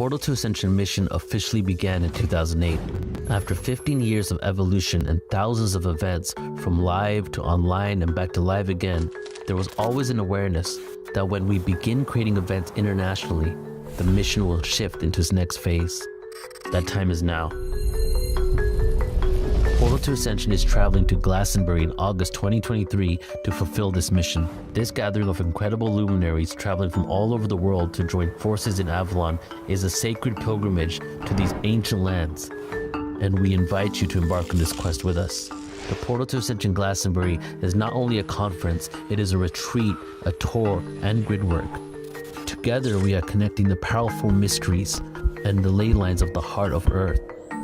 Portal to Ascension mission officially began in 2008. After 15 years of evolution and thousands of events, from live to online and back to live again, there was always an awareness that when we begin creating events internationally, the mission will shift into its next phase. That time is now. Portal to Ascension is traveling to Glastonbury in August 2023 to fulfill this mission. This gathering of incredible luminaries traveling from all over the world to join forces in Avalon is a sacred pilgrimage to these ancient lands, and we invite you to embark on this quest with us. The Portal to Ascension Glastonbury is not only a conference, it is a retreat, a tour, and grid work. Together we are connecting the powerful mysteries and the ley lines of the heart of Earth,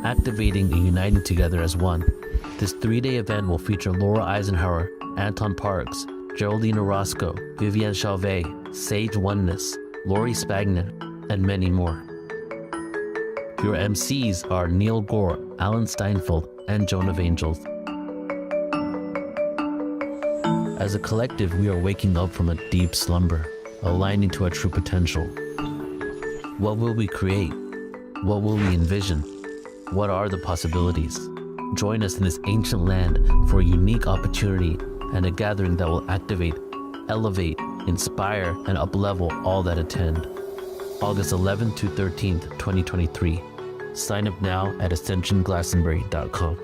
activating and uniting together as one. This 3-day event will feature Laura Eisenhower, Anton Parks, Geraldine Orozco, Vivienne Chauvet, Sage Wholeness, Lori Spagnan, and many more. Your MCs are Neil Gore, Alan Steinfeld, and Joan of Angels. As a collective, we are waking up from a deep slumber, aligning to our true potential. What will we create? What will we envision? What are the possibilities? Join us in this ancient land for a unique opportunity and a gathering that will activate, elevate, inspire, and uplevel all that attend. August 11th to 13th, 2023. Sign up now at ascensionglastonbury.com.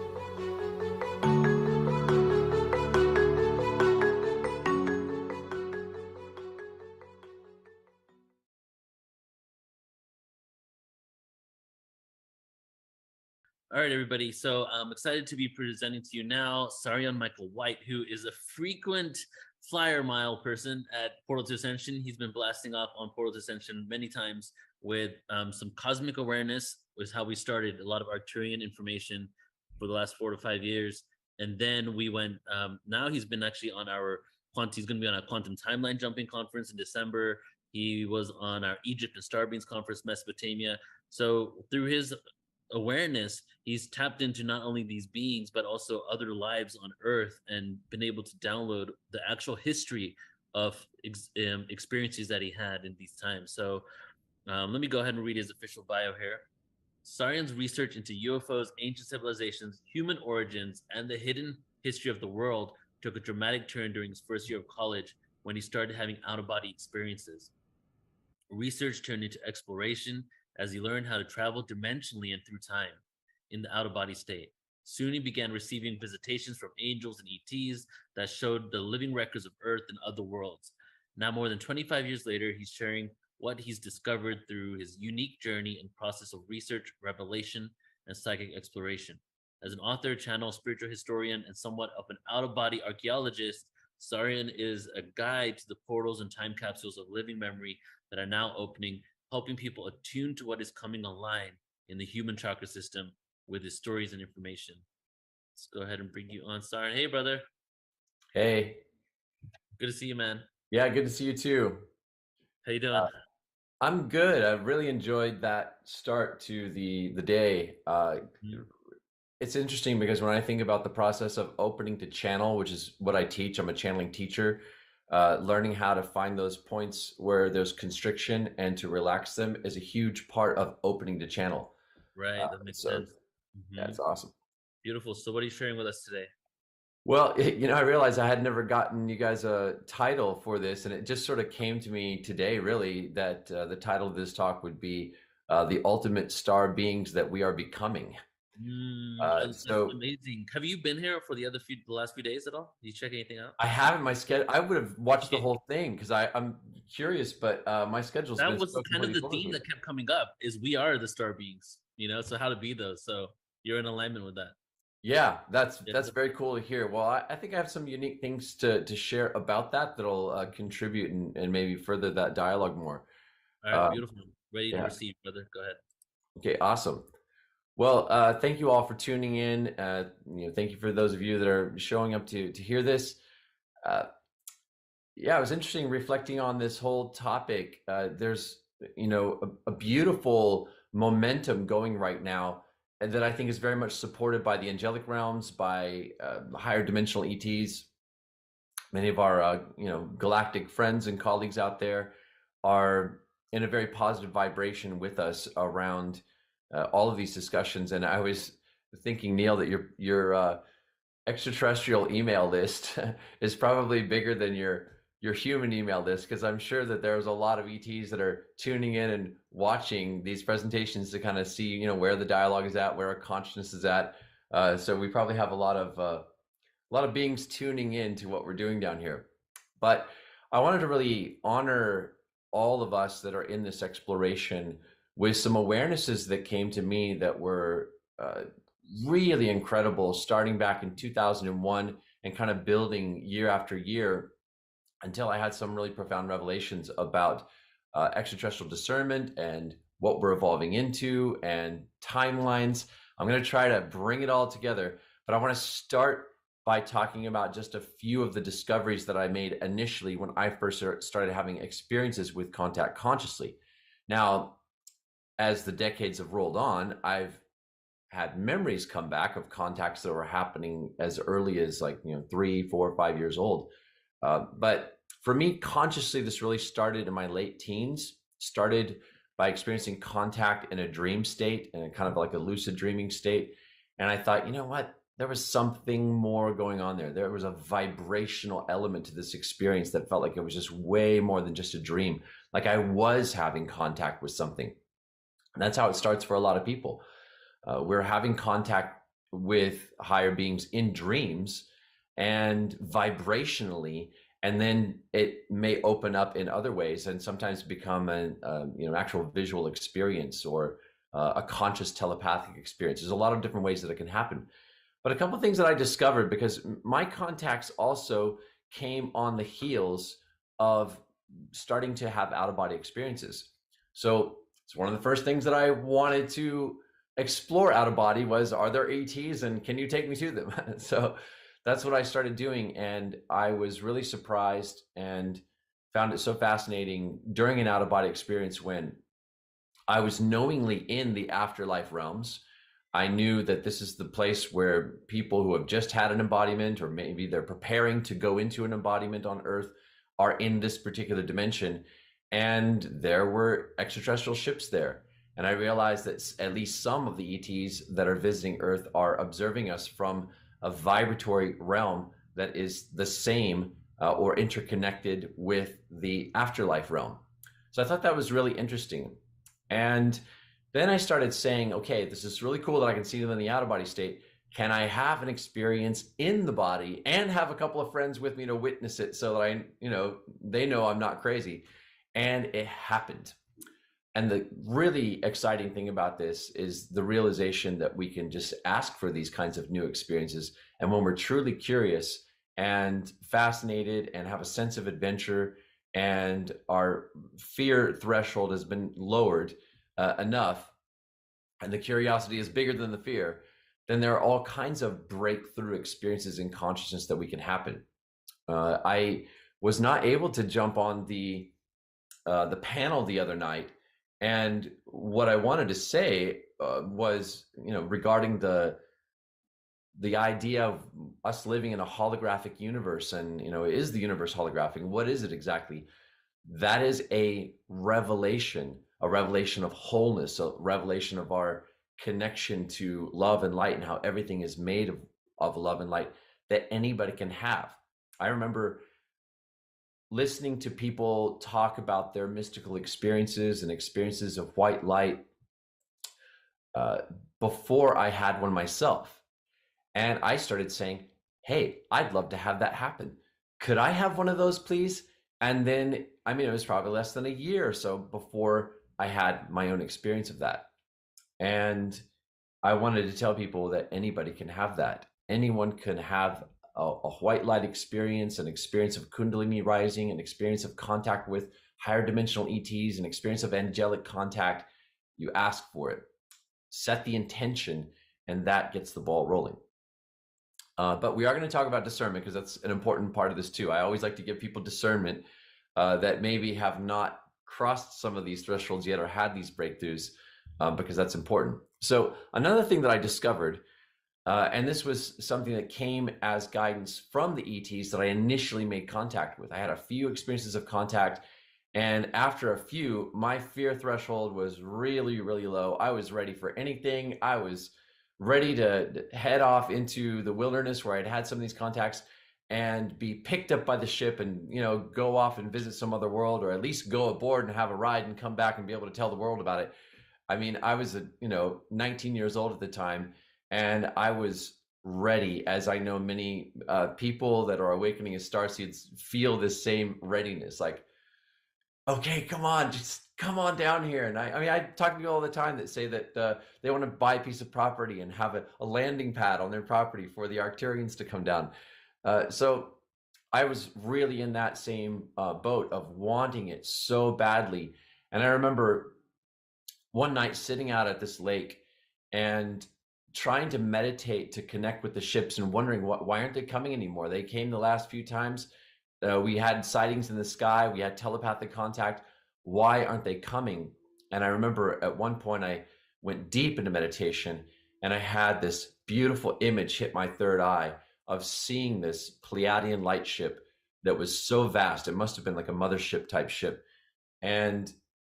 All right, everybody. So I'm excited to be presenting to you now Saryon Michael White, who is a frequent flyer mile person at Portal to Ascension. He's been blasting off on Portal to Ascension many times with some cosmic awareness, was how we started a lot of Arcturian information for the last 4 to 5 years. And then we went, now he's been actually on he's going to be on a quantum timeline jumping conference in December. He was on our Egypt and Star Beings conference, Mesopotamia. So through his awareness, he's tapped into not only these beings but also other lives on Earth and been able to download the actual history of experiences that he had in these times. So let me go ahead and read his official bio here. Saryon's research into UFOs, ancient civilizations, human origins, and the hidden history of the world took a dramatic turn during his first year of college when he started having out-of-body experiences. Research turned into exploration as he learned how to travel dimensionally and through time in the out-of-body state. Soon he began receiving visitations from angels and ETs that showed the living records of Earth and other worlds. Now, more than 25 years later, he's sharing what he's discovered through his unique journey and process of research, revelation, and psychic exploration. As an author, channel, spiritual historian, and somewhat of an out-of-body archaeologist, Saryon is a guide to the portals and time capsules of living memory that are now opening, helping people attune to what is coming online in the human chakra system with his stories and information. Let's go ahead and bring you on, Saryon. Hey, brother. Hey. Good to see you, man. Yeah, good to see you too. How you doing? I'm good. I really enjoyed that start to the day. It's interesting because when I think about the process of opening to channel, which is what I teach, I'm a channeling teacher, learning how to find those points where there's constriction and to relax them is a huge part of opening to channel. Right, that makes sense. Yeah, it's awesome. Beautiful. So what are you sharing with us today? Well, I realized I had never gotten you guys a title for this, and it just sort of came to me today, really, that the title of this talk would be The Ultimate Star Beings That We Are Becoming. That's amazing. Have you been here for the last few days at all? Did you check anything out? I haven't. My schedule. I would have watched the whole thing because I'm curious, but my schedule's that was kind of the theme that kept coming up. Is we are the star beings, so how to be those. So you're in alignment with that. Yeah, that's very cool to hear. Well, I think I have some unique things to share about that'll contribute and maybe further that dialogue more. All right, beautiful. Ready to receive, brother. Go ahead. Okay, awesome. Well, thank you all for tuning in. Thank you for those of you that are showing up to hear this. Yeah, it was interesting reflecting on this whole topic. There's a beautiful momentum going right now that I think is very much supported by the angelic realms, by higher dimensional ETs. Many of our galactic friends and colleagues out there are in a very positive vibration with us around all of these discussions. And I was thinking, Neil, that your extraterrestrial email list is probably bigger than your human email list, because I'm sure that there's a lot of ETs that are tuning in and watching these presentations to kind of see, you know, where the dialogue is at, where our consciousness is at. So we probably have a lot of beings tuning in to what we're doing down here. But I wanted to really honor all of us that are in this exploration with some awarenesses that came to me that were really incredible, starting back in 2001 and kind of building year after year until I had some really profound revelations about extraterrestrial discernment and what we're evolving into and timelines. I'm going to try to bring it all together, but I want to start by talking about just a few of the discoveries that I made initially when I first started having experiences with contact consciously. Now, as the decades have rolled on, I've had memories come back of contacts that were happening as early as, like, 3, 4, 5 years old. But for me, consciously, this really started in my late teens, started by experiencing contact in a dream state and kind of like a lucid dreaming state. And I thought, you know what? There was something more going on there. There was a vibrational element to this experience that felt like it was just way more than just a dream. Like I was having contact with something. And that's how it starts for a lot of people. We're having contact with higher beings in dreams and vibrationally, and then it may open up in other ways and sometimes become an actual visual experience or a conscious telepathic experience. There's a lot of different ways that it can happen. But a couple of things that I discovered, because my contacts also came on the heels of starting to have out-of-body experiences. So it's one of the first things that I wanted to explore out of body was, are there ETs and can you take me to them? So that's what I started doing. And I was really surprised and found it so fascinating during an out of body experience when I was knowingly in the afterlife realms. I knew that this is the place where people who have just had an embodiment, or maybe they're preparing to go into an embodiment on Earth, are in this particular dimension. And there were extraterrestrial ships there. And I realized that at least some of the ETs that are visiting Earth are observing us from a vibratory realm that is the same or interconnected with the afterlife realm. So I thought that was really interesting. And then I started saying, okay, this is really cool that I can see them in the out-of-body state. Can I have an experience in the body and have a couple of friends with me to witness it so that they know I'm not crazy? And it happened. And the really exciting thing about this is the realization that we can just ask for these kinds of new experiences. And when we're truly curious and fascinated and have a sense of adventure and our fear threshold has been lowered enough, and the curiosity is bigger than the fear, then there are all kinds of breakthrough experiences in consciousness that we can happen. I was not able to jump on the panel the other night, and what I wanted to say was, regarding the idea of us living in a holographic universe, and is the universe holographic? What is it exactly? That is a revelation of wholeness, a revelation of our connection to love and light and how everything is made of love and light that anybody can have. I remember listening to people talk about their mystical experiences and experiences of white light before I had one myself. And I started saying, hey, I'd love to have that happen. Could I have one of those, please? And then, it was probably less than a year or so before I had my own experience of that. And I wanted to tell people that anybody can have that. Anyone can have a white light experience, an experience of Kundalini rising, an experience of contact with higher dimensional ETs, an experience of angelic contact. You ask for it, set the intention, and that gets the ball rolling. But we are going to talk about discernment because that's an important part of this too. I always like to give people discernment that maybe have not crossed some of these thresholds yet or had these breakthroughs, because that's important. So another thing that I discovered, and this was something that came as guidance from the ETs that I initially made contact with. I had a few experiences of contact, And after a few, my fear threshold was really, really low. I was ready for anything. I was ready to head off into the wilderness where I'd had some of these contacts and be picked up by the ship and, go off and visit some other world, or at least go aboard and have a ride and come back and be able to tell the world about it. I mean, I was, 19 years old at the time, and I was ready, as I know many people that are awakening as starseeds feel this same readiness. Like, okay, come on, just come on down here. And I mean, I talk to people all the time that say that they want to buy a piece of property and have a landing pad on their property for the Arcturians to come down. So I was really in that same boat of wanting it so badly. And I remember one night sitting out at this lake and trying to meditate to connect with the ships and wondering why aren't they coming anymore? They came the last few times. We had sightings in the sky. We had telepathic contact. Why aren't they coming? And I remember at one point I went deep into meditation, and I had this beautiful image hit my third eye of seeing this Pleiadian light ship that was so vast. It must have been like a mothership type ship. And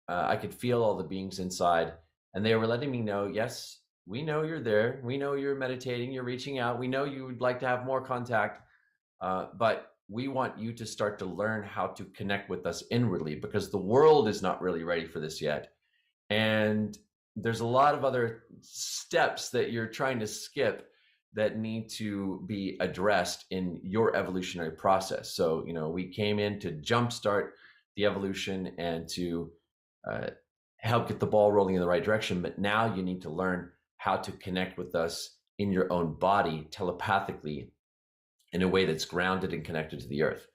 I could feel all the beings inside, and they were letting me know, yes, we know you're there. We know you're meditating. You're reaching out. We know you would like to have more contact, but we want you to start to learn how to connect with us inwardly, because the world is not really ready for this yet. And there's a lot of other steps that you're trying to skip that need to be addressed in your evolutionary process. So, we came in to jumpstart the evolution and to help get the ball rolling in the right direction. But now you need to learn how to connect with us in your own body telepathically in a way that's grounded and connected to the earth.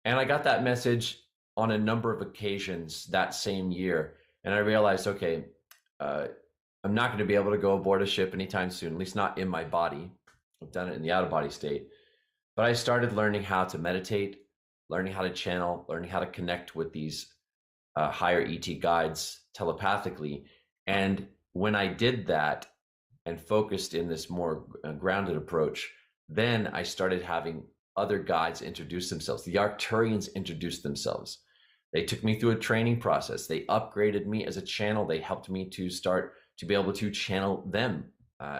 And I got that message on a number of occasions that same year. And I realized, okay, I'm not going to be able to go aboard a ship anytime soon, at least not in my body. I've done it in the out of body state. But I started learning how to meditate, learning how to channel, learning how to connect with these higher ET guides telepathically. And when I did that and focused in this more grounded approach, then I started having other guides introduce themselves. The Arcturians introduced themselves. They took me through a training process. They upgraded me as a channel. They helped me to start to be able to channel them,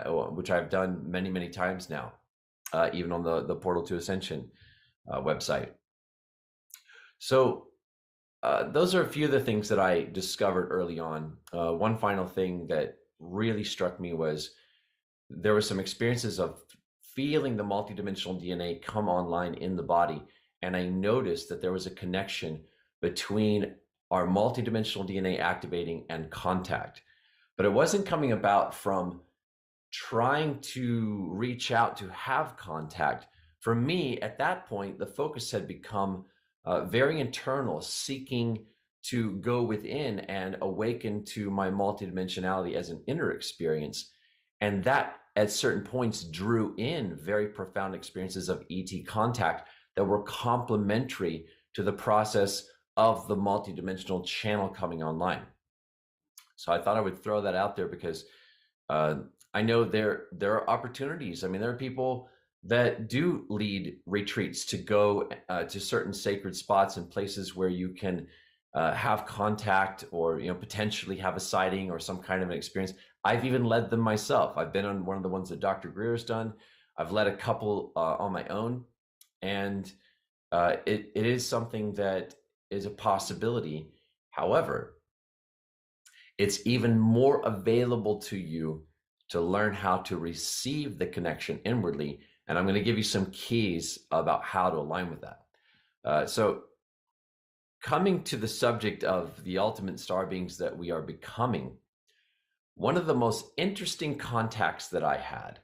which I've done many, many times now, even on the PortalToAscension website. So those are a few of the things that I discovered early on. One final thing that really struck me was there were some experiences of feeling the multidimensional DNA come online in the body. And I noticed that there was a connection between our multidimensional DNA activating and contact. But it wasn't coming about from trying to reach out to have contact. For me, at that point, the focus had become very internal, seeking to go within and awaken to my multidimensionality as an inner experience. And that at certain points drew in very profound experiences of ET contact that were complementary to the process of the multidimensional channel coming online. So I thought I would throw that out there because I know there are opportunities. I mean, there are people that do lead retreats to go to certain sacred spots and places where you can have contact, or potentially have a sighting or some kind of an experience. I've even led them myself. I've been on one of the ones that Dr. Greer's done. I've led a couple on my own, and it is something that is a possibility. However, it's even more available to you to learn how to receive the connection inwardly. And I'm going to give you some keys about how to align with that. So coming to the subject of the ultimate star beings that we are becoming, one of the most interesting contacts that I had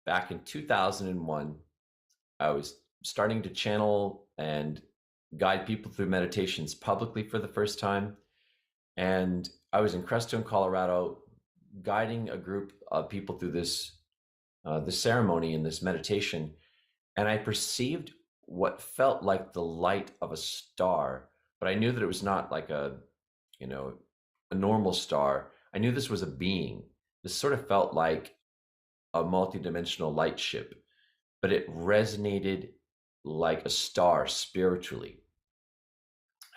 back in 2001, I was starting to channel and guide people through meditations publicly for the first time. And I was in Crestone, Colorado, guiding a group of people through this ceremony and this meditation. And I perceived what felt like the light of a star, but I knew that it was not like a normal star. I knew this was a being. This sort of felt like a multidimensional light ship, but it resonated like a star spiritually.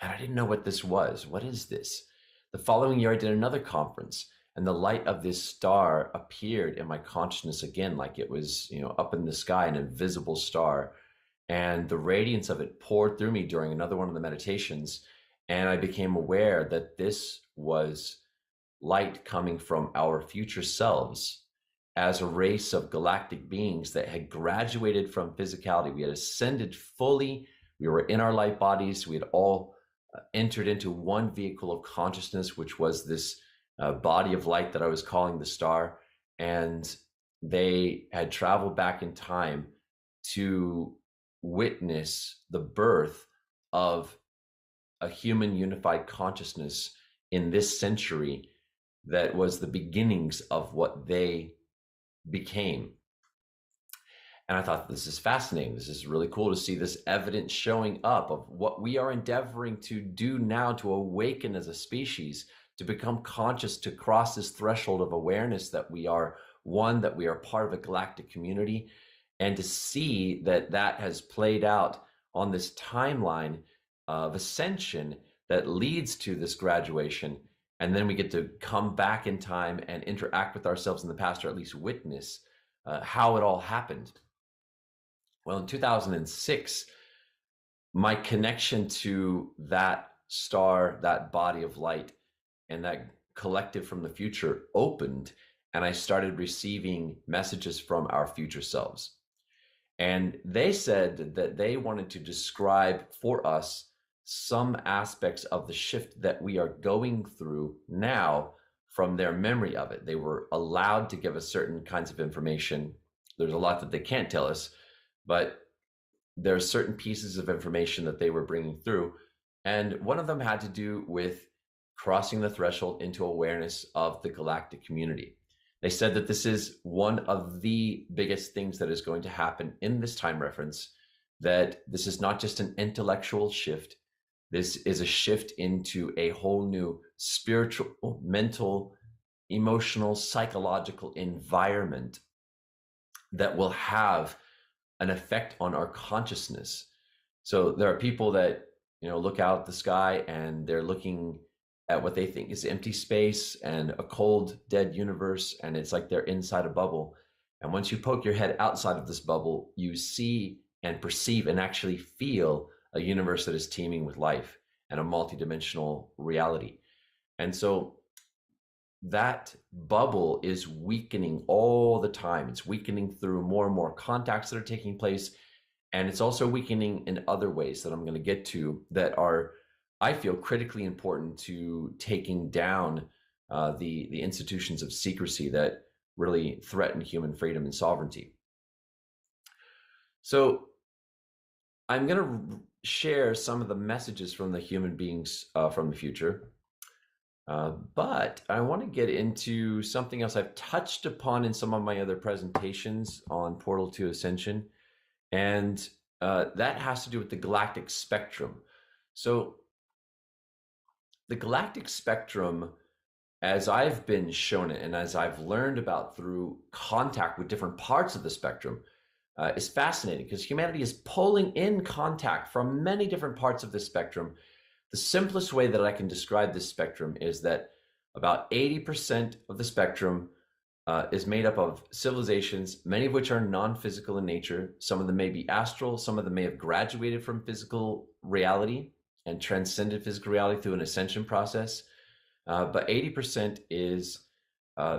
And I didn't know what this was. What is this? The following year, I did another conference, and the light of this star appeared in my consciousness again, like it was, up in the sky, an invisible star. And the radiance of it poured through me during another one of the meditations. And I became aware that this was light coming from our future selves as a race of galactic beings that had graduated from physicality. We had ascended fully. We were in our light bodies. We had all entered into one vehicle of consciousness, which was this body of light that I was calling the star. And they had traveled back in time to witness the birth of a human unified consciousness in this century that was the beginnings of what they became. And I thought, this is fascinating. This is really cool to see this evidence showing up of what we are endeavoring to do now to awaken as a species, to become conscious, to cross this threshold of awareness that we are one, that we are part of a galactic community, and to see that that has played out on this timeline of ascension that leads to this graduation. And then we get to come back in time and interact with ourselves in the past, or at least witness how it all happened. Well, in 2006, my connection to that star, that body of light, and that collective from the future opened, and I started receiving messages from our future selves. And they said that they wanted to describe for us some aspects of the shift that we are going through now from their memory of it. They were allowed to give us certain kinds of information. There's a lot that they can't tell us, but there are certain pieces of information that they were bringing through. And one of them had to do with crossing the threshold into awareness of the galactic community. They said that this is one of the biggest things that is going to happen in this time reference, that this is not just an intellectual shift. This is a shift into a whole new spiritual, mental, emotional, psychological environment that will have an effect on our consciousness. So there are people that, look out the sky and they're looking at what they think is empty space and a cold, dead universe, and it's like they're inside a bubble. And once you poke your head outside of this bubble, you see and perceive and actually feel a universe that is teeming with life and a multidimensional reality. And so that bubble is weakening all the time. It's weakening through more and more contacts that are taking place. And it's also weakening in other ways that I'm going to get to that are, I feel, critically important to taking down the institutions of secrecy that really threaten human freedom and sovereignty. So I'm going to share some of the messages from the human beings from the future. But I want to get into something else I've touched upon in some of my other presentations on PortalToAscension, and that has to do with the Galactic Spectrum. So the Galactic Spectrum, as I've been shown it and as I've learned about through contact with different parts of the spectrum, is fascinating because humanity is pulling in contact from many different parts of the spectrum. The simplest way that I can describe this spectrum is that about 80% of the spectrum is made up of civilizations, many of which are non-physical in nature. Some of them may be astral, some of them may have graduated from physical reality and transcended physical reality through an ascension process. But 80% is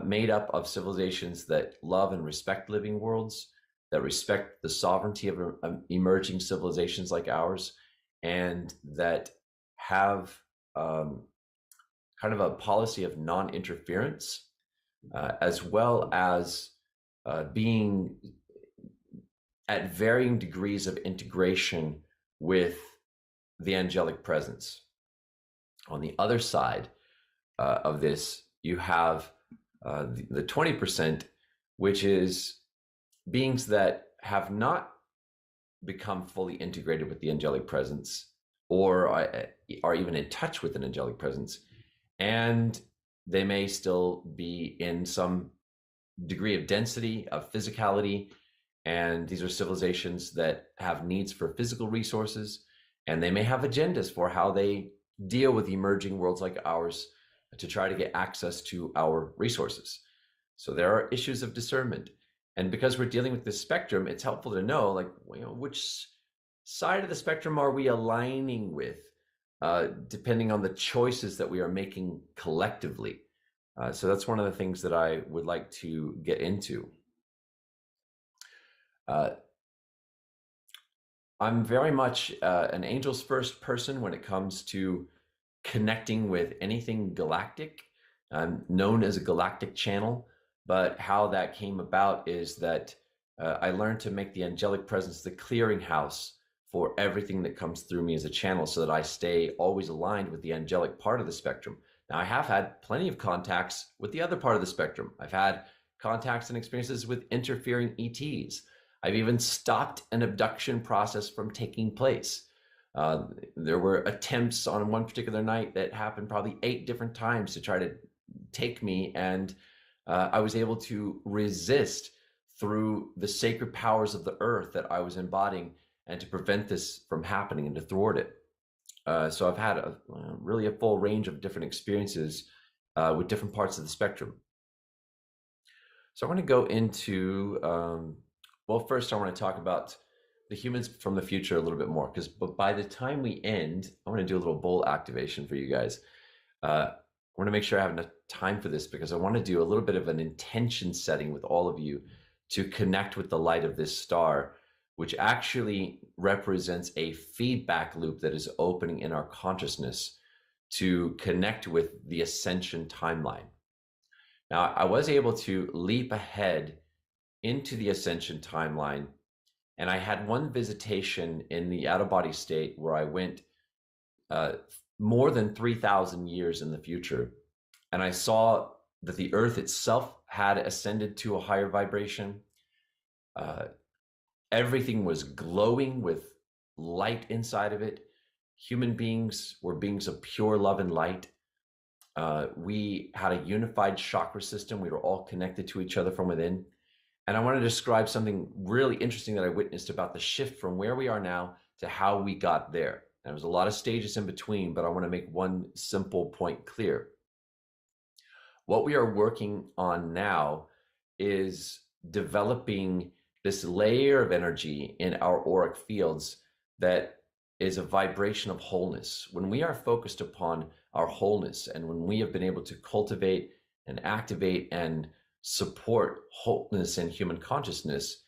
made up of civilizations that love and respect living worlds, that respect the sovereignty of emerging civilizations like ours, and that have kind of a policy of non-interference, as well as being at varying degrees of integration with the angelic presence. On the other side of this, you have the 20%, which is beings that have not become fully integrated with the angelic presence, or are even in touch with an angelic presence, and they may still be in some degree of density of physicality, and these are civilizations that have needs for physical resources, and they may have agendas for how they deal with emerging worlds like ours to try to get access to our resources. So there are issues of discernment. And because we're dealing with this spectrum, it's helpful to know, like, which side of the spectrum are we aligning with, depending on the choices that we are making collectively. So that's one of the things that I would like to get into. I'm very much an angels first person when it comes to connecting with anything galactic. I'm known as a Galactic Channel, but how that came about is that I learned to make the angelic presence the clearinghouse for everything that comes through me as a channel, so that I stay always aligned with the angelic part of the spectrum. Now, I have had plenty of contacts with the other part of the spectrum. I've had contacts and experiences with interfering ETs. I've even stopped an abduction process from taking place. There were attempts on one particular night that happened probably 8 different times to try to take me, and I was able to resist through the sacred powers of the earth that I was embodying, and to prevent this from happening and to thwart it. So I've had really a full range of different experiences with different parts of the spectrum. So I want to go into, well, first I want to talk about the humans from the future a little bit more, because by the time we end, I want to do a little bowl activation for you guys. I want to make sure I have enough time for this, because I want to do a little bit of an intention setting with all of you to connect with the light of this star, which actually represents a feedback loop that is opening in our consciousness to connect with the ascension timeline. Now, I was able to leap ahead into the ascension timeline, and I had one visitation in the out-of-body state where I went more than 3,000 years in the future, and I saw that the earth itself had ascended to a higher vibration. Everything was glowing with light inside of it. Human beings were beings of pure love and light. We had a unified chakra system. We were all connected to each other from within. And I want to describe something really interesting that I witnessed about the shift from where we are now to how we got there. There was a lot of stages in between, but I want to make one simple point clear. What we are working on now is developing this layer of energy in our auric fields that is a vibration of wholeness. When we are focused upon our wholeness, and when we have been able to cultivate and activate and support wholeness in human consciousness,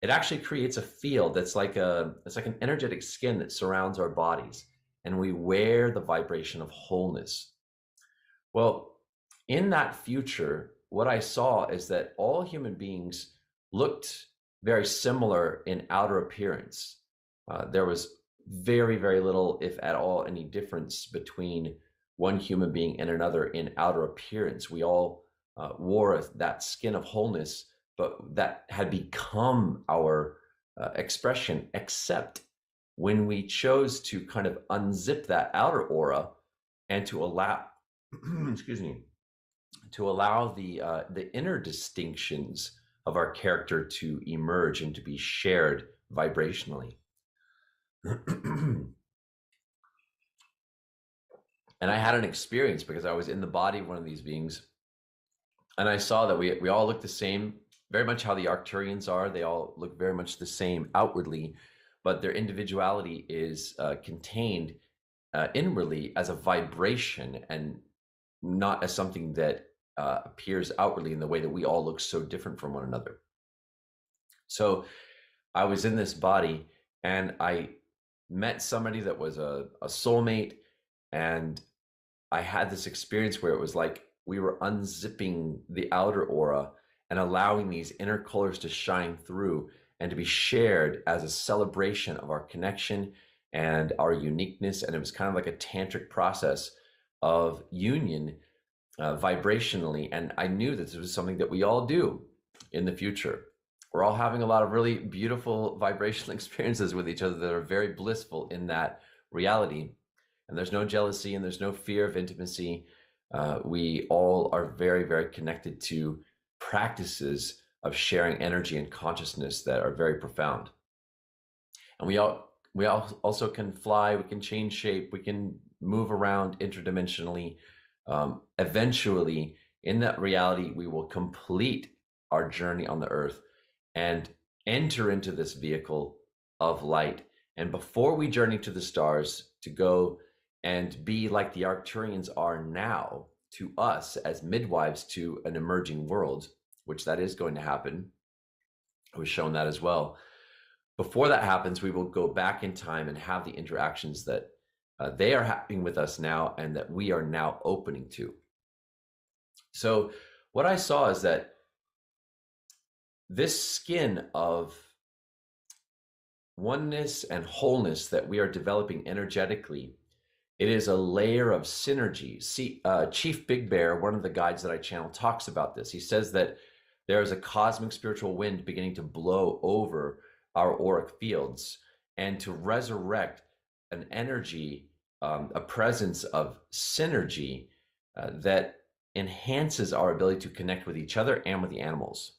it actually creates a field that's like an energetic skin that surrounds our bodies, and we wear the vibration of wholeness. Well, in that future, what I saw is that all human beings looked very similar in outer appearance. There was very, very little, if at all, any difference between one human being and another in outer appearance. We all wore that skin of wholeness, but that had become our expression, except when we chose to kind of unzip that outer aura and to allow, excuse me, to allow the inner distinctions of our character to emerge and to be shared vibrationally. And I had an experience because I was in the body of one of these beings, and I saw that we all look the same, very much how the Arcturians are. They all look very much the same outwardly, but their individuality is contained inwardly as a vibration, and not as something that appears outwardly in the way that we all look so different from one another. So I was in this body, and I met somebody that was a soulmate, and I had this experience where it was like we were unzipping the outer aura and allowing these inner colors to shine through and to be shared as a celebration of our connection and our uniqueness. And it was kind of like a tantric process of union vibrationally. And I knew that this was something that we all do in the future. We're all having a lot of really beautiful vibrational experiences with each other that are very blissful in that reality. And there's no jealousy and there's no fear of intimacy. We all are very, very connected to practices of sharing energy and consciousness that are very profound. And we all We also can fly, we can change shape, we can move around interdimensionally. Eventually, in that reality, we will complete our journey on the earth and enter into this vehicle of light. And before we journey to the stars to go and be like the Arcturians are now to us as midwives to an emerging world, which that is going to happen, I was shown that as well. Before that happens, we will go back in time and have the interactions that they are having with us now and that we are now opening to. So what I saw is that this skin of oneness and wholeness that we are developing energetically, it is a layer of synergy. See, Chief Big Bear, one of the guides that I channel, talks about this. He says that there is a cosmic spiritual wind beginning to blow over our auric fields and to resurrect an energy, a presence of synergy that enhances our ability to connect with each other and with the animals.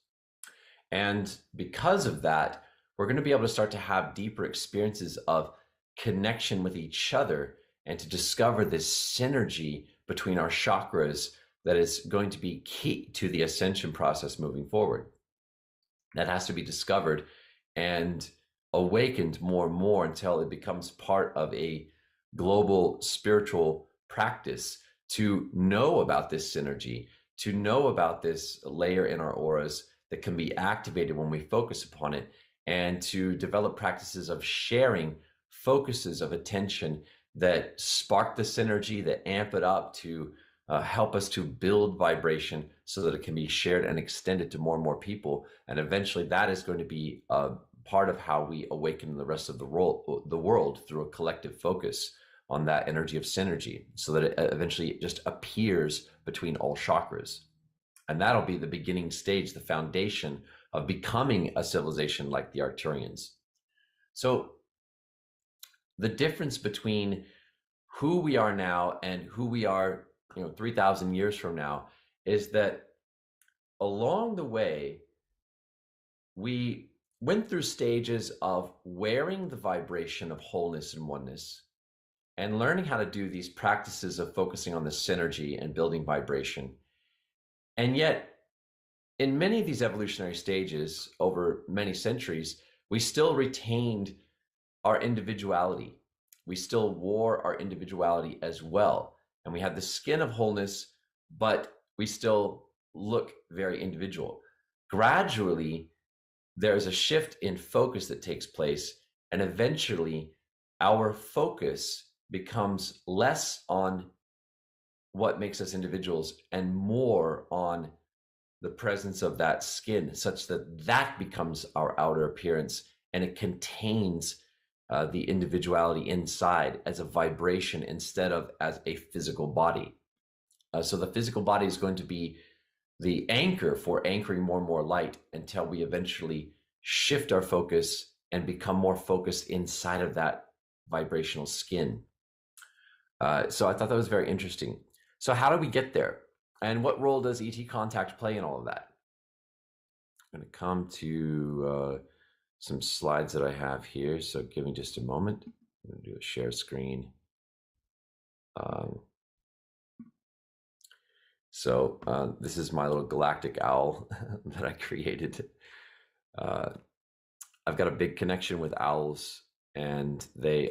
And because of that, we're going to be able to start to have deeper experiences of connection with each other and to discover this synergy between our chakras that is going to be key to the ascension process moving forward. That has to be discovered and awakened more and more until it becomes part of a global spiritual practice to know about this synergy, to know about this layer in our auras that can be activated when we focus upon it, and to develop practices of sharing focuses of attention that spark the synergy, that amp it up to help us to build vibration so that it can be shared and extended to more and more people. And eventually that is going to be part of how we awaken the rest of the world through a collective focus on that energy of synergy, so that it eventually just appears between all chakras. And that'll be the beginning stage, the foundation of becoming a civilization like the Arcturians. So the difference between who we are now and who we are, 3,000 years from now, is that along the way, we went through stages of wearing the vibration of wholeness and oneness and learning how to do these practices of focusing on the synergy and building vibration. And yet, in many of these evolutionary stages over many centuries, we still retained our individuality. We still wore our individuality as well. And we had the skin of wholeness, but we still look very individual. Gradually, there's a shift in focus that takes place, and eventually our focus becomes less on what makes us individuals and more on the presence of that skin, such that that becomes our outer appearance, and it contains the individuality inside as a vibration instead of as a physical body. So the physical body is going to be the anchor for anchoring more and more light until we eventually shift our focus and become more focused inside of that vibrational skin. So I thought that was very interesting. So how do we get there? And what role does ET contact play in all of that? I'm going to come to some slides that I have here. So give me just a moment. I'm going to do a share screen. This is my little Galactic Owl that I created. I've got a big connection with owls, and they've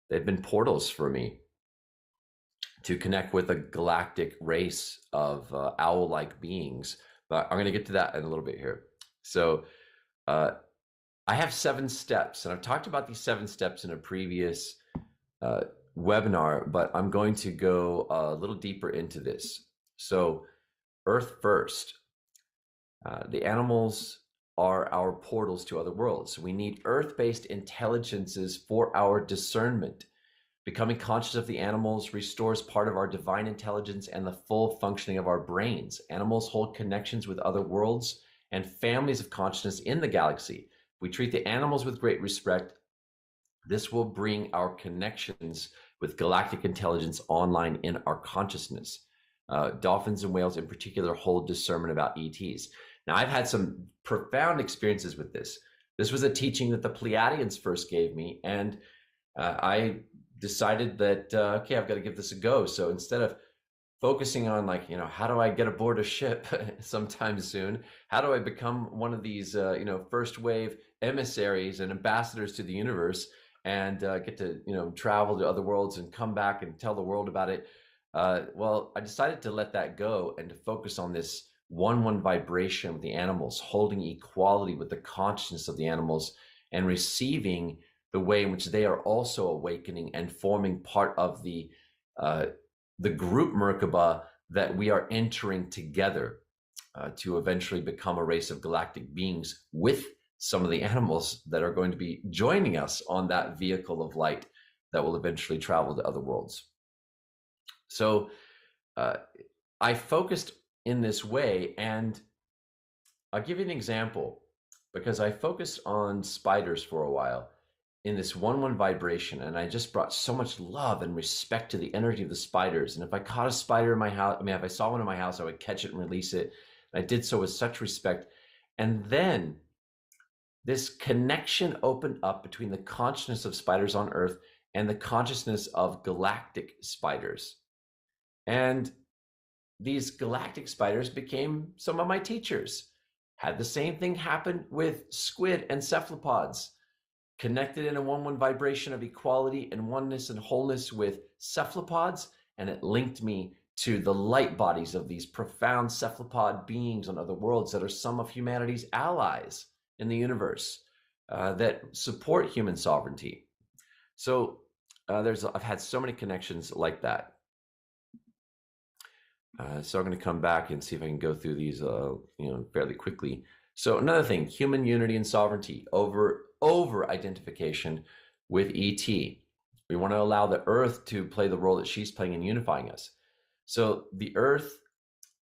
been portals for me to connect with a galactic race of owl-like beings. But I'm going to get to that in a little bit here. So I have 7 steps, and I've talked about these 7 steps in a previous webinar, but I'm going to go a little deeper into this. So Earth first. The animals are our portals to other worlds. We need Earth-based intelligences for our discernment. Becoming conscious of the animals restores part of our divine intelligence and the full functioning of our brains. Animals hold connections with other worlds and families of consciousness in the galaxy. If we treat the animals with great respect, this will bring our connections with galactic intelligence online in our consciousness. Dolphins and whales in particular hold discernment about ETs. Now, I've had some profound experiences with this. This was a teaching that the Pleiadians first gave me, and I decided that, okay, I've got to give this a go. So instead of focusing on like, how do I get aboard a ship sometime soon? How do I become one of these, first wave emissaries and ambassadors to the universe and get to, travel to other worlds and come back and tell the world about it? Well, I decided to let that go and to focus on this 1-1 vibration with the animals, holding equality with the consciousness of the animals and receiving the way in which they are also awakening and forming part of the group Merkaba that we are entering together to eventually become a race of galactic beings with some of the animals that are going to be joining us on that vehicle of light that will eventually travel to other worlds. So I focused in this way, and I'll give you an example, because I focused on spiders for a while in this 1-1 vibration, and I just brought so much love and respect to the energy of the spiders. And if I caught a spider in my house, if I saw one in my house, I would catch it and release it. And I did so with such respect. And then this connection opened up between the consciousness of spiders on Earth and the consciousness of galactic spiders. And these galactic spiders became some of my teachers. Had the same thing happen with squid and cephalopods, connected in a 1-1 vibration of equality and oneness and wholeness with cephalopods, and it linked me to the light bodies of these profound cephalopod beings on other worlds that are some of humanity's allies in the universe that support human sovereignty. So I've had so many connections like that. So I'm going to come back and see if I can go through these, fairly quickly. So another thing, human unity and sovereignty over identification with ET. We want to allow the Earth to play the role that she's playing in unifying us. So the Earth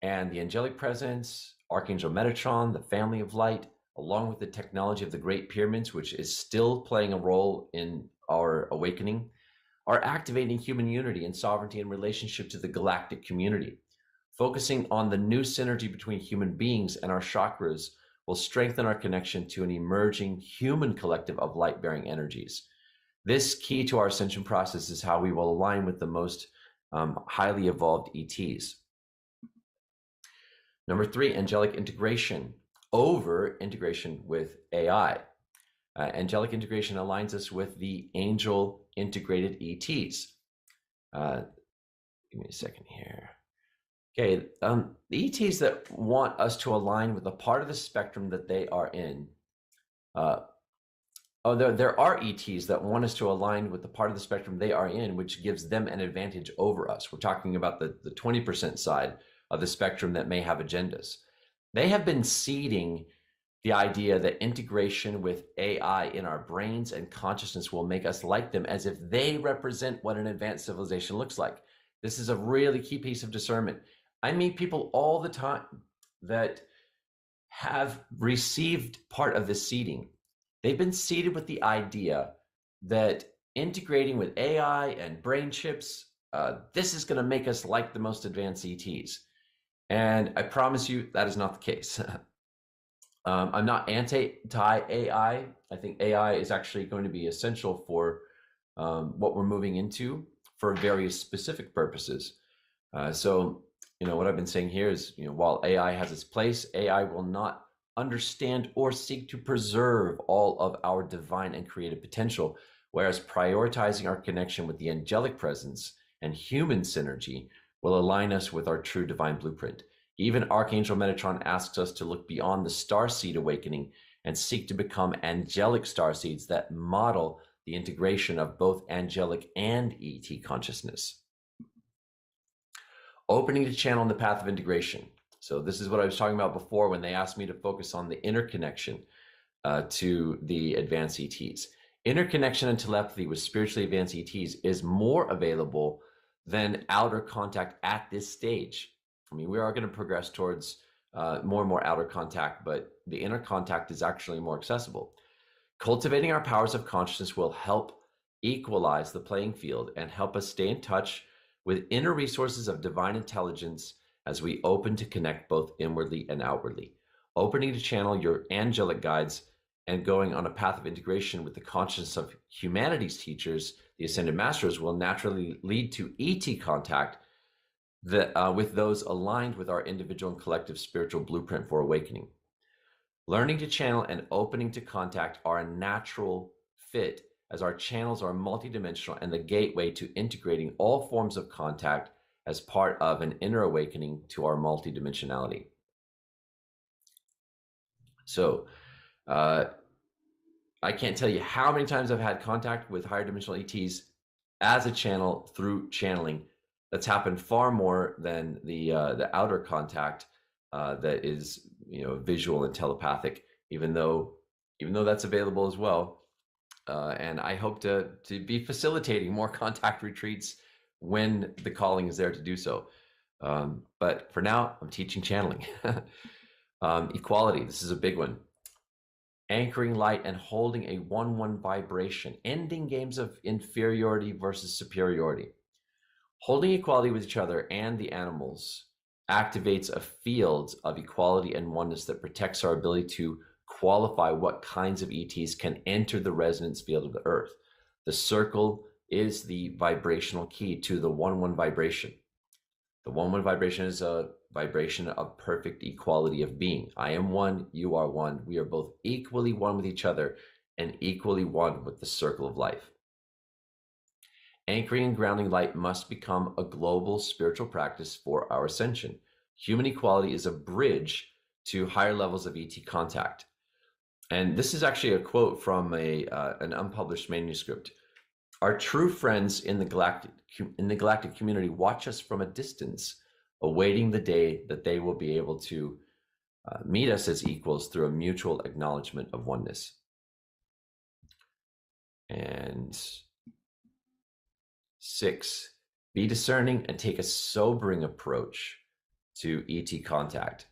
and the angelic presence, Archangel Metatron, the family of light, along with the technology of the Great Pyramids, which is still playing a role in our awakening, are activating human unity and sovereignty in relationship to the galactic community. Focusing on the new synergy between human beings and our chakras will strengthen our connection to an emerging human collective of light-bearing energies. This key to our ascension process is how we will align with the most highly evolved ETs. Number 3, angelic integration over integration with AI. Angelic integration aligns us with the angel integrated ETs. Give me a second here. Okay, the ETs that want us to align with the part of the spectrum that they are in. There are ETs that want us to align with the part of the spectrum they are in, which gives them an advantage over us. We're talking about the 20% side of the spectrum that may have agendas. They have been seeding the idea that integration with AI in our brains and consciousness will make us like them, as if they represent what an advanced civilization looks like. This is a really key piece of discernment. I meet people all the time that have received part of this seeding. They've been seeded with the idea that integrating with AI and brain chips, this is going to make us like the most advanced ETs. And I promise you that is not the case. I'm not anti-AI. I think AI is actually going to be essential for what we're moving into for various specific purposes. So what I've been saying here is, while AI has its place, AI will not understand or seek to preserve all of our divine and creative potential, whereas prioritizing our connection with the angelic presence and human synergy will align us with our true divine blueprint. Even Archangel Metatron asks us to look beyond the starseed awakening and seek to become angelic starseeds that model the integration of both angelic and ET consciousness. Opening the channel in the path of integration. So this is what I was talking about before when they asked me to focus on the interconnection to the advanced ETs. Interconnection and telepathy with spiritually advanced ETs is more available than outer contact at this stage. I mean, we are going to progress towards more and more outer contact, but the inner contact is actually more accessible. Cultivating our powers of consciousness will help equalize the playing field and help us stay in touch with inner resources of divine intelligence as we open to connect both inwardly and outwardly. Opening to channel your angelic guides and going on a path of integration with the consciousness of humanity's teachers, the Ascended Masters, will naturally lead to ET contact with those aligned with our individual and collective spiritual blueprint for awakening. Learning to channel and opening to contact are a natural fit, as our channels are multidimensional and the gateway to integrating all forms of contact as part of an inner awakening to our multidimensionality. So, I can't tell you how many times I've had contact with higher dimensional ETs as a channel through channeling. That's happened far more than the outer contact that is, visual and telepathic, even though that's available as well. And I hope to be facilitating more contact retreats when the calling is there to do so. But for now, I'm teaching channeling. Equality, this is a big one. Anchoring light and holding a 1-1 vibration, ending games of inferiority versus superiority. Holding equality with each other and the animals activates a field of equality and oneness that protects our ability to qualify what kinds of ETs can enter the resonance field of the earth. The circle is the vibrational key to the 1-1 vibration. The 1-1 vibration is a vibration of perfect equality of being. I am one, you are one. We are both equally one with each other and equally one with the circle of life. Anchoring and grounding light must become a global spiritual practice for our ascension. Human equality is a bridge to higher levels of ET contact. And this is actually a quote from an unpublished manuscript. Our true friends in the galactic community watch us from a distance, awaiting the day that they will be able to meet us as equals through a mutual acknowledgement of oneness. And 6, be discerning and take a sobering approach to ET contact.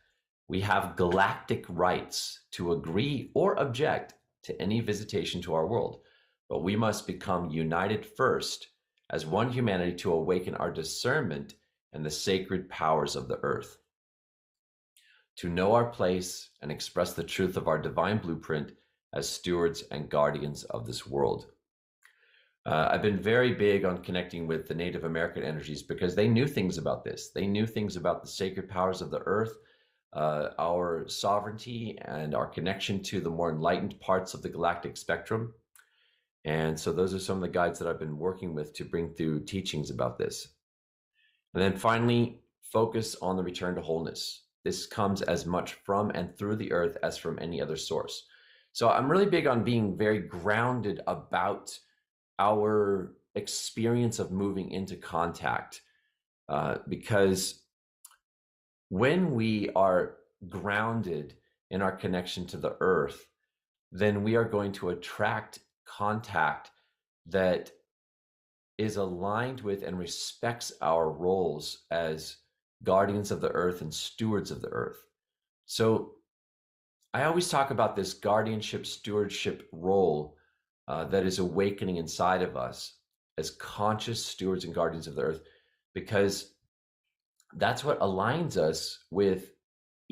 We have galactic rights to agree or object to any visitation to our world, but we must become united first as one humanity to awaken our discernment and the sacred powers of the earth. To know our place and express the truth of our divine blueprint as stewards and guardians of this world. I've been very big on connecting with the Native American energies because they knew things about this. They knew things about the sacred powers of the earth, our sovereignty, and our connection to the more enlightened parts of the galactic spectrum. And so those are some of the guides that I've been working with to bring through teachings about this. And then finally, focus on the return to wholeness. This comes as much from and through the earth as from any other source. So I'm really big on being very grounded about our experience of moving into contact, because when we are grounded in our connection to the earth, then we are going to attract contact that is aligned with and respects our roles as guardians of the earth and stewards of the earth. So I always talk about this guardianship, stewardship role that is awakening inside of us as conscious stewards and guardians of the earth, because that's what aligns us with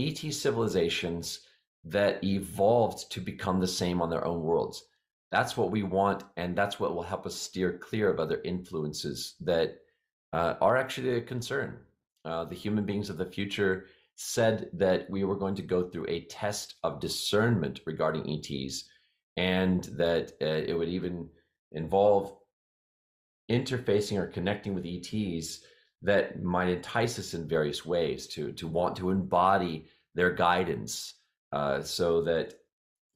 ET civilizations that evolved to become the same on their own worlds. That's what we want, and that's what will help us steer clear of other influences that are actually a concern. The human beings of the future said that we were going to go through a test of discernment regarding ETs, and that it would even involve interfacing or connecting with ETs that might entice us in various ways to want to embody their guidance, so that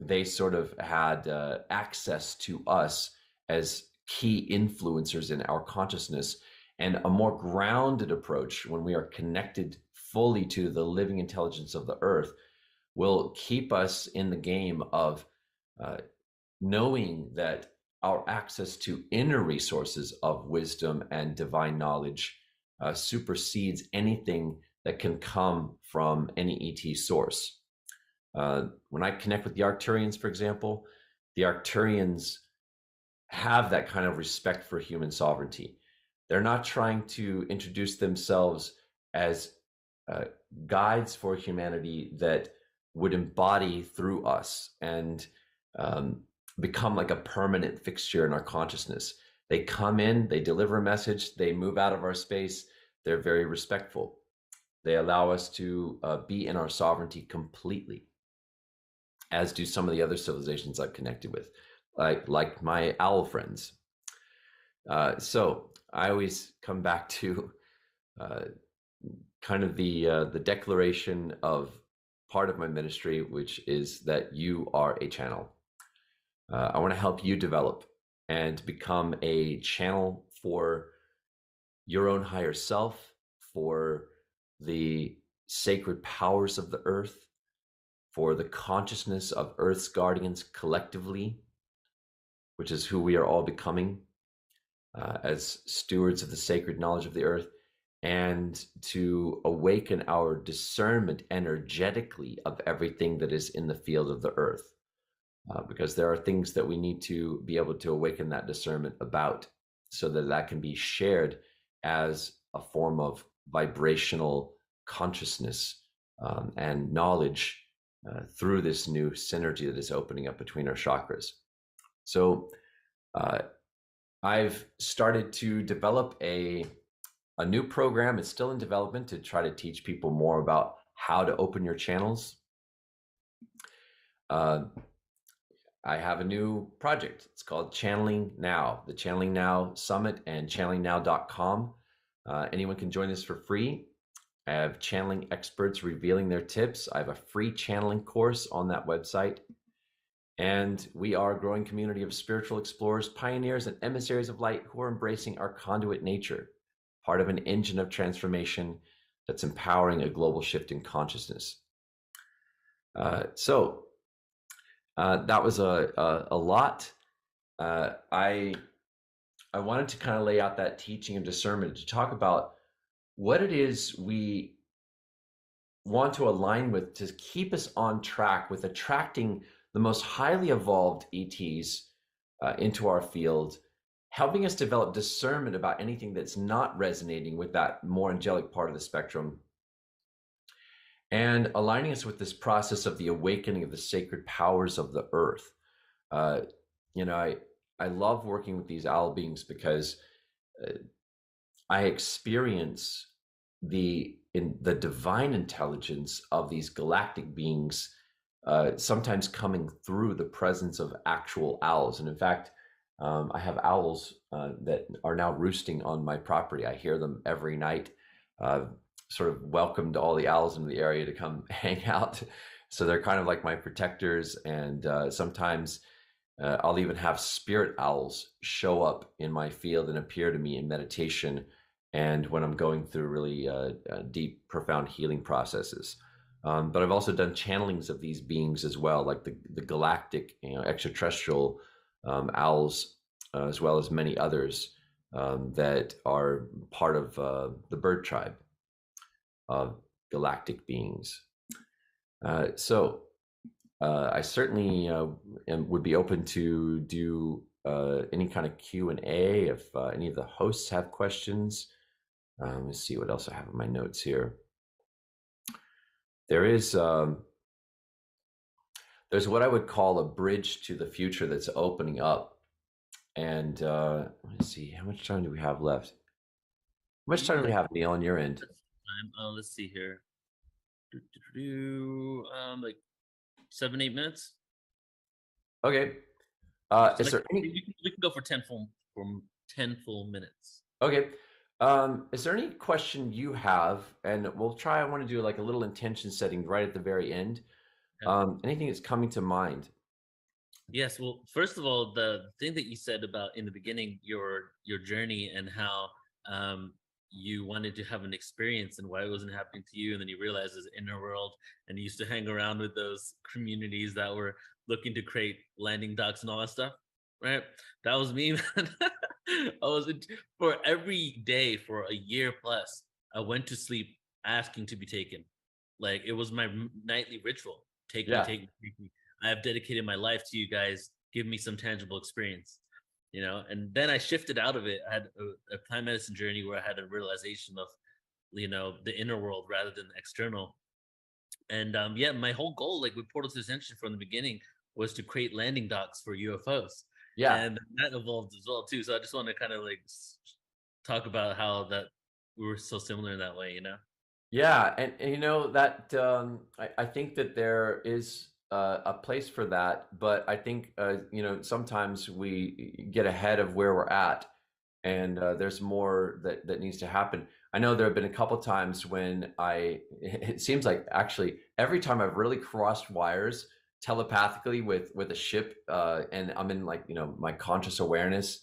they sort of had access to us as key influencers in our consciousness. And a more grounded approach, when we are connected fully to the living intelligence of the earth, will keep us in the game of knowing that our access to inner resources of wisdom and divine knowledge supersedes anything that can come from any ET source. When I connect with the Arcturians, for example, the Arcturians have that kind of respect for human sovereignty. They're not trying to introduce themselves as guides for humanity that would embody through us. And um, become like a permanent fixture in our consciousness. They come in, they deliver a message, they move out of our space. They're very respectful. They allow us to be in our sovereignty completely, as do some of the other civilizations I've connected with, like my owl friends. So I always come back to uh, kind of the declaration of part of my ministry, which is that you are a channel. I want to help you develop and become a channel for your own higher self, for the sacred powers of the earth, for the consciousness of Earth's guardians collectively, which is who we are all becoming as stewards of the sacred knowledge of the earth, and to awaken our discernment energetically of everything that is in the field of the earth. Because there are things that we need to be able to awaken that discernment about, so that that can be shared as a form of vibrational consciousness and knowledge through this new synergy that is opening up between our chakras. So I've started to develop a new program. It's still in development to try to teach people more about how to open your channels. I have a new project. It's called Channeling Now, the Channeling Now Summit and channelingnow.com. Anyone can join this for free. I have channeling experts revealing their tips. I have a free channeling course on that website. And we are a growing community of spiritual explorers, pioneers, and emissaries of light who are embracing our conduit nature, part of an engine of transformation that's empowering a global shift in consciousness. So that was a lot. I wanted to kind of lay out that teaching of discernment to talk about what it is we want to align with to keep us on track with attracting the most highly evolved ETs into our field, helping us develop discernment about anything that's not resonating with that more angelic part of the spectrum, and aligning us with this process of the awakening of the sacred powers of the earth. You know, I love working with these owl beings because I experience the divine intelligence of these galactic beings sometimes coming through the presence of actual owls. And in fact, I have owls that are now roosting on my property. I hear them every night. Sort of welcomed all the owls in the area to come hang out. So they're kind of like my protectors. And sometimes I'll even have spirit owls show up in my field and appear to me in meditation, and when I'm going through really deep, profound healing processes. But I've also done channelings of these beings as well, like the galactic, extraterrestrial owls, as well as many others that are part of the bird tribe of galactic beings. So I certainly would be open to do any kind of Q&A if any of the hosts have questions. Let's see what else I have in my notes here. There's what I would call a bridge to the future that's opening up. And let's see, how much time do we have left? How much time do we have, Neil, on your end? Let's see here. Like 7-8 minutes. Okay. Is there any? We can go for 10 full minutes. Okay. Is there any question you have? And we'll try. I want to do like a little intention setting right at the very end. Yeah. Anything that's coming to mind? Yes. Well, first of all, the thing that you said about in the beginning, your journey and how you wanted to have an experience and why it wasn't happening to you, and then you realized there's an inner world, and you used to hang around with those communities that were looking to create landing docks and all that stuff, right? That was me, man. For every day for a year plus, I went to sleep asking to be taken. Like, it was my nightly ritual. Take me, take me, take me. I have dedicated my life to you guys. Give me some tangible experience. And then I shifted out of it. I had a plant medicine journey where I had a realization of, the inner world rather than the external. And my whole goal, like with PortalToAscension from the beginning, was to create landing docks for UFOs. Yeah. And that evolved as well too. So I just want to kind of like talk about how that we were so similar in that way, you know? Yeah, and you know that I think that there is a place for that, but I think you know, sometimes we get ahead of where we're at, and there's more that needs to happen. I know there have been a couple times when it seems like actually every time I've really crossed wires telepathically with a ship, and I'm in, like, you know, my conscious awareness.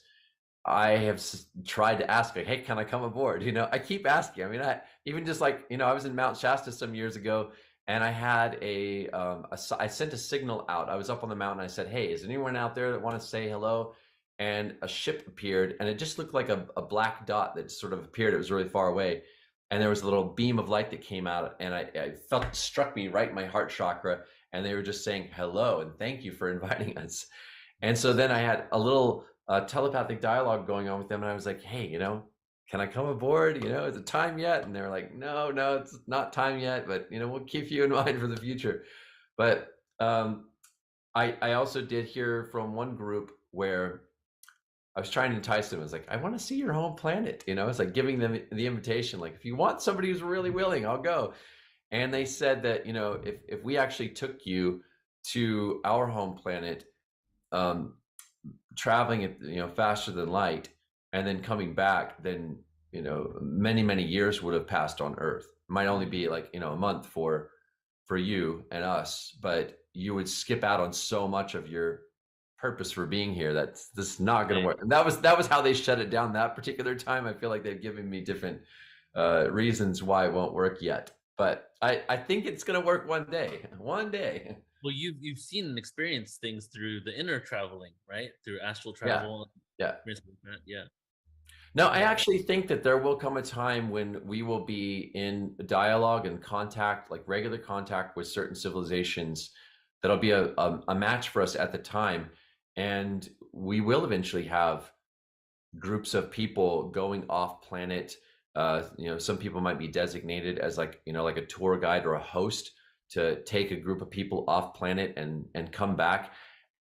I have tried to ask, like, hey, can I come aboard? You know, I keep asking. I mean, I even just, like, you know, I was in Mount Shasta some years ago, and I had I sent a signal out. I was up on the mountain. I said, hey, is anyone out there that want to say hello? And a ship appeared, and it just looked like a black dot that sort of appeared. It was really far away, and there was a little beam of light that came out, and I felt it struck me right in my heart chakra. And they were just saying hello and thank you for inviting us. And so then I had a little telepathic dialogue going on with them, and I was like, hey, you know, can I come aboard? You know, is it time yet? And they were like, no, it's not time yet, but, you know, we'll keep you in mind for the future. But I also did hear from one group where I was trying to entice them. I was like, I want to see your home planet. You know, it's like giving them the invitation. Like, if you want somebody who's really willing, I'll go. And they said that, you know, if we actually took you to our home planet, traveling at, you know, faster than light, and then coming back, then, you know, many years would have passed on Earth. It might only be, like, you know, a month for you and us, but you would skip out on so much of your purpose for being here. That's not going to work. And that was how they shut it down that particular time. I feel like they've given me different reasons why it won't work yet, but I think it's going to work one day. Well, you've seen and experienced things through the inner traveling, right? Through astral travel. Yeah. Yeah. No, I actually think that there will come a time when we will be in dialogue and contact, like regular contact with certain civilizations, that'll be a match for us at the time. And we will eventually have groups of people going off planet. You know, some people might be designated as, like, you know, like a tour guide or a host to take a group of people off planet and come back.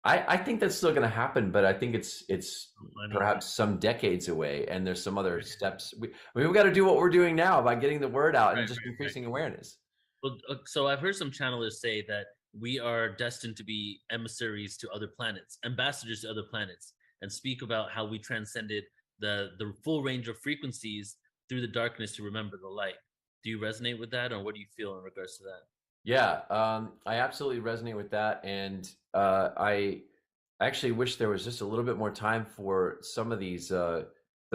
I think that's still going to happen, but I think it's perhaps some decades away, and there's some other steps. We've got to do what we're doing now by getting the word out and just increasing awareness. Well, so I've heard some channelers say that we are destined to be emissaries to other planets, ambassadors to other planets, and speak about how we transcended the full range of frequencies through the darkness to remember the light. Do you resonate with that, or what do you feel in regards to that? Yeah, I absolutely resonate with that, and I actually wish there was just a little bit more time for some of these the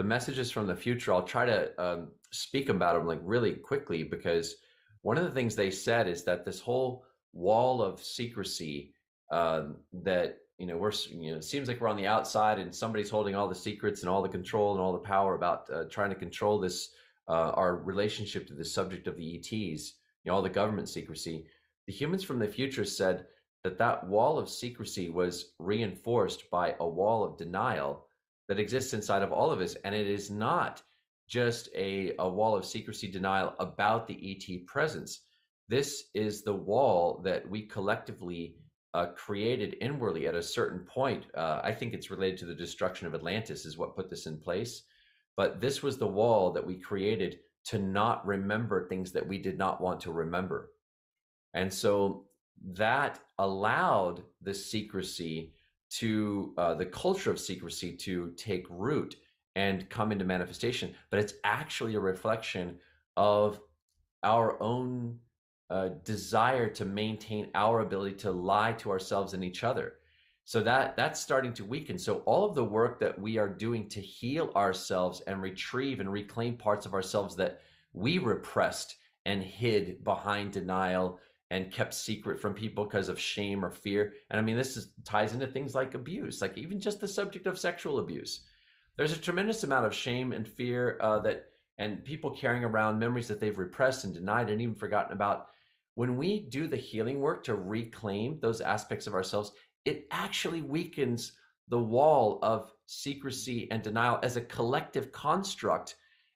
messages from the future. I'll try to speak about them, like, really quickly, because one of the things they said is that this whole wall of secrecy, that, you know, it seems like we're on the outside and somebody's holding all the secrets and all the control and all the power about trying to control this, our relationship to the subject of the ETs. You know, all the government secrecy. The humans from the future said that wall of secrecy was reinforced by a wall of denial that exists inside of all of us. And it is not just a wall of secrecy denial about the ET presence. This is the wall that we collectively created inwardly at a certain point. I think it's related to the destruction of Atlantis is what put this in place. But this was the wall that we created to not remember things that we did not want to remember. And so that allowed the secrecy to, the culture of secrecy to take root and come into manifestation. But it's actually a reflection of our own desire to maintain our ability to lie to ourselves and each other. So that's starting to weaken. So all of the work that we are doing to heal ourselves and retrieve and reclaim parts of ourselves that we repressed and hid behind denial and kept secret from people because of shame or fear. And I mean, ties into things like abuse, like even just the subject of sexual abuse. There's a tremendous amount of shame and fear and people carrying around memories that they've repressed and denied and even forgotten about. When we do the healing work to reclaim those aspects of ourselves, it actually weakens the wall of secrecy and denial as a collective construct.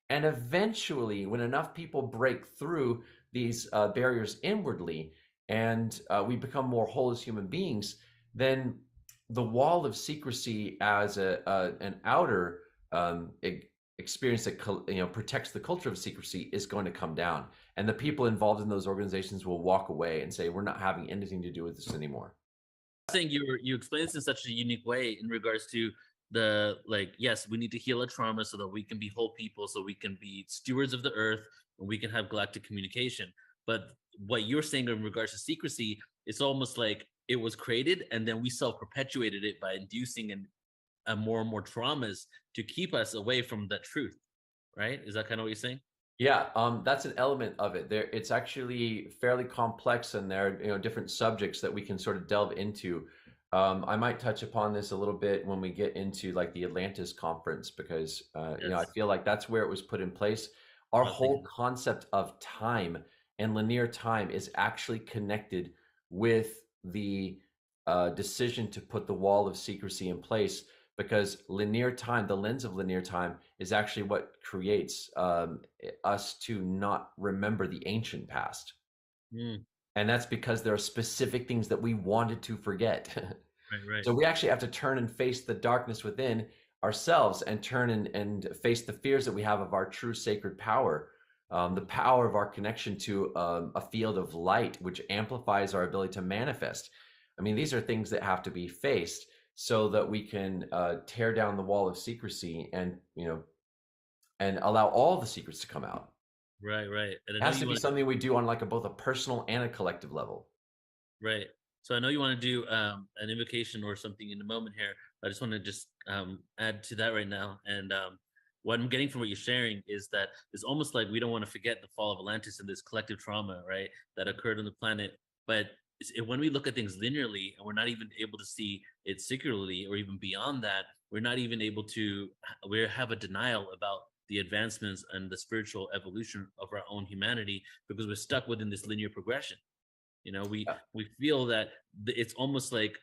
And eventually, when enough people break through these barriers inwardly and we become more whole as human beings, then the wall of secrecy as an outer experience that protects the culture of secrecy is going to come down, and the people involved in those organizations will walk away and say, we're not having anything to do with this anymore. I think you explain this in such a unique way in regards to the, like, yes, we need to heal a trauma so that we can be whole people, so we can be stewards of the earth, and we can have galactic communication. But what you're saying in regards to secrecy, it's almost like it was created and then we self-perpetuated it by inducing more and more traumas to keep us away from that truth, right? Is that kind of what you're saying? Yeah, that's an element of it. There, it's actually fairly complex, and there are different subjects that we can sort of delve into. I might touch upon this a little bit when we get into like the Atlantis conference, because I feel like that's where it was put in place. Our whole concept of time and linear time is actually connected with the decision to put the wall of secrecy in place, because linear time, the lens of linear time, is actually what creates us to not remember the ancient past. And that's because there are specific things that we wanted to forget. Right. So we actually have to turn and face the darkness within ourselves, and turn and face the fears that we have of our true sacred power, the power of our connection to a field of light, which amplifies our ability to manifest. I mean, these are things that have to be faced so that we can tear down the wall of secrecy and allow all the secrets to come out. Right. And it has to be something we do on like both a personal and a collective level. Right. So I know you want to do an invocation or something in a moment here. I just want to just add to that right now. And what I'm getting from what you're sharing is that it's almost like we don't want to forget the fall of Atlantis and this collective trauma, right, that occurred on the planet. But when we look at things linearly and we're not even able to see it singularly, or even beyond that, we're not even able to, we have a denial about the advancements and the spiritual evolution of our own humanity, because we're stuck within this linear progression. We feel that it's almost like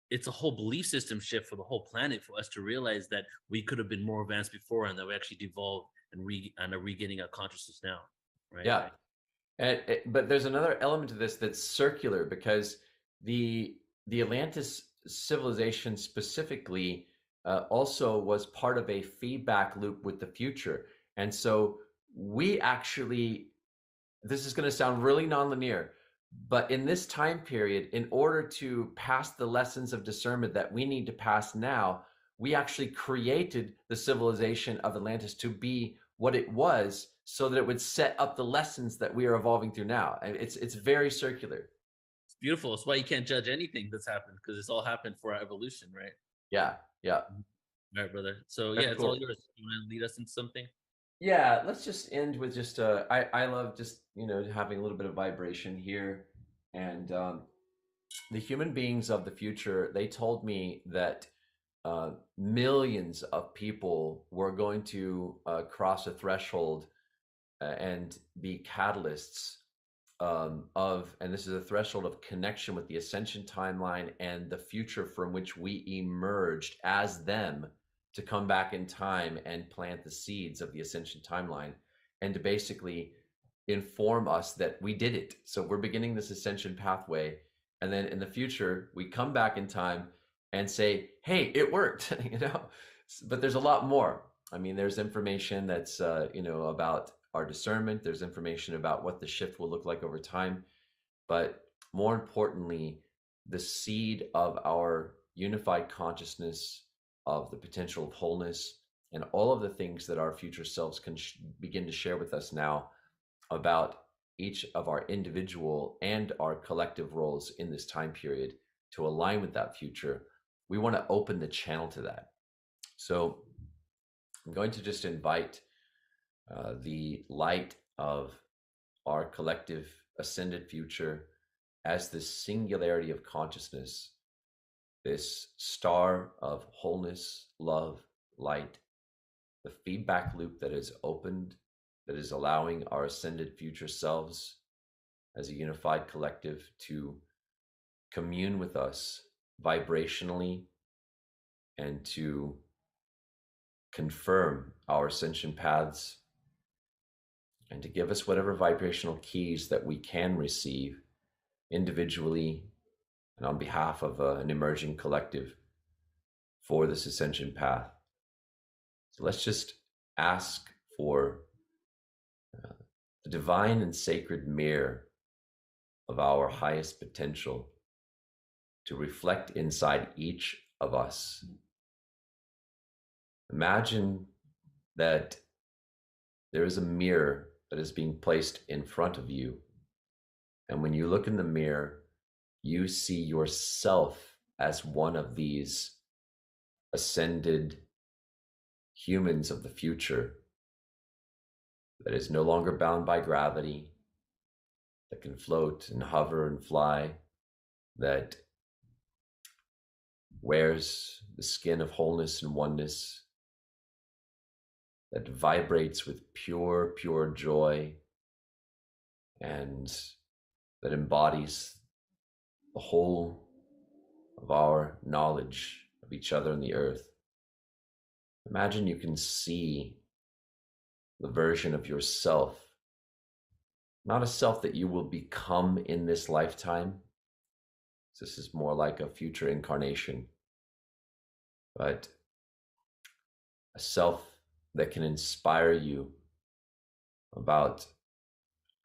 it's a whole belief system shift for the whole planet for us to realize that we could have been more advanced before, and that we actually devolved and are regaining our consciousness now, right? Yeah. But there's another element to this that's circular, because the Atlantis civilization specifically also was part of a feedback loop with the future. And so we actually, this is going to sound really nonlinear, but in this time period, in order to pass the lessons of discernment that we need to pass now, we actually created the civilization of Atlantis to be what it was, so that it would set up the lessons that we are evolving through now. And it's very circular. It's beautiful. It's why you can't judge anything that's happened, because it's all happened for our evolution, right? Yeah. All right, brother. So that's it's cool. All yours. You want to lead us into something? Yeah, let's just end with just I love just having a little bit of vibration here. And the human beings of the future, they told me that millions of people were going to cross a threshold and be catalysts and this is a threshold of connection with the ascension timeline and the future from which we emerged as them, to come back in time and plant the seeds of the ascension timeline, and to basically inform us that we did it. So we're beginning this ascension pathway, and then in the future we come back in time and say, hey, it worked. But there's a lot more. I mean, there's information that's about our discernment. There's information about what the shift will look like over time. But more importantly, the seed of our unified consciousness, of the potential of wholeness, and all of the things that our future selves can begin to share with us now about each of our individual and our collective roles in this time period to align with that future. We want to open the channel to that. So I'm going to just invite the light of our collective ascended future as this singularity of consciousness, this star of wholeness, love, light, the feedback loop that is opened, that is allowing our ascended future selves as a unified collective to commune with us vibrationally and to confirm our ascension paths, and to give us whatever vibrational keys that we can receive individually and on behalf of an emerging collective for this ascension path. So let's just ask for the divine and sacred mirror of our highest potential to reflect inside each of us. Imagine that there is a mirror that is being placed in front of you. And when you look in the mirror, you see yourself as one of these ascended humans of the future that is no longer bound by gravity, that can float and hover and fly, that wears the skin of wholeness and oneness, that vibrates with pure, pure joy, and that embodies the whole of our knowledge of each other and the earth. Imagine you can see the version of yourself, not a self that you will become in this lifetime. This is more like a future incarnation, but a self that can inspire you about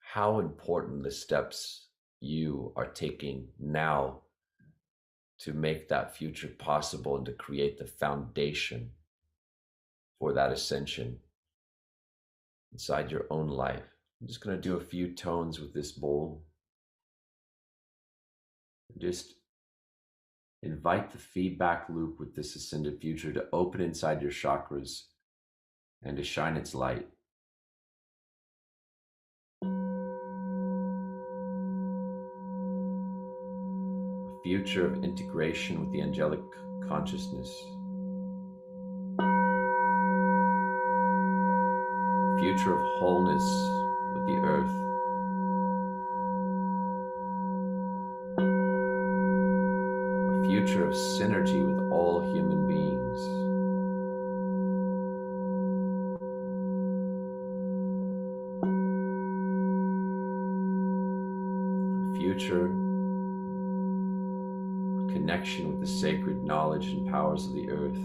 how important the steps you are taking now to make that future possible and to create the foundation for that ascension inside your own life. I'm just going to do a few tones with this bowl. Just invite the feedback loop with this ascended future to open inside your chakras and to shine its light. A future of integration with the angelic consciousness. A future of wholeness with the earth. A future of synergy with all human beings. Future connection with the sacred knowledge and powers of the earth.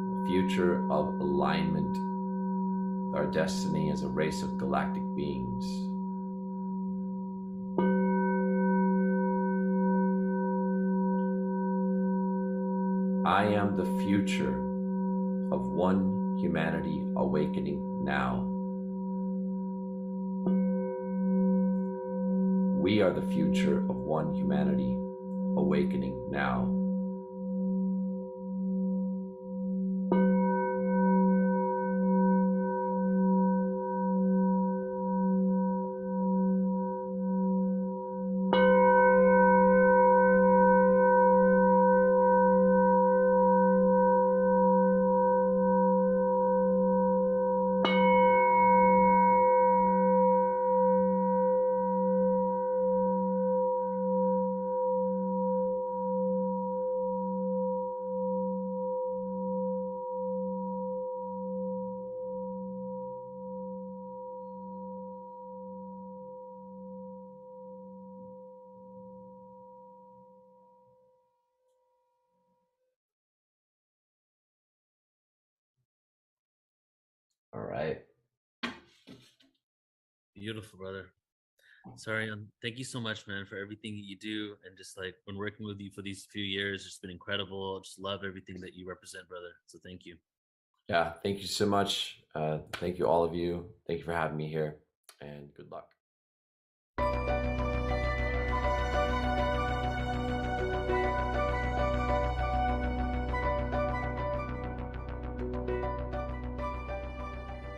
A future of alignment with our destiny as a race of galactic beings. I am the future of one humanity awakening now. We are the future of one humanity awakening now. All right. Beautiful, brother. Saryon, thank you so much, man, for everything that you do. And just like when working with you for these few years, it's been incredible. Just love everything that you represent, brother. So thank you. Yeah, thank you so much. Thank you, all of you. Thank you for having me here, and good luck.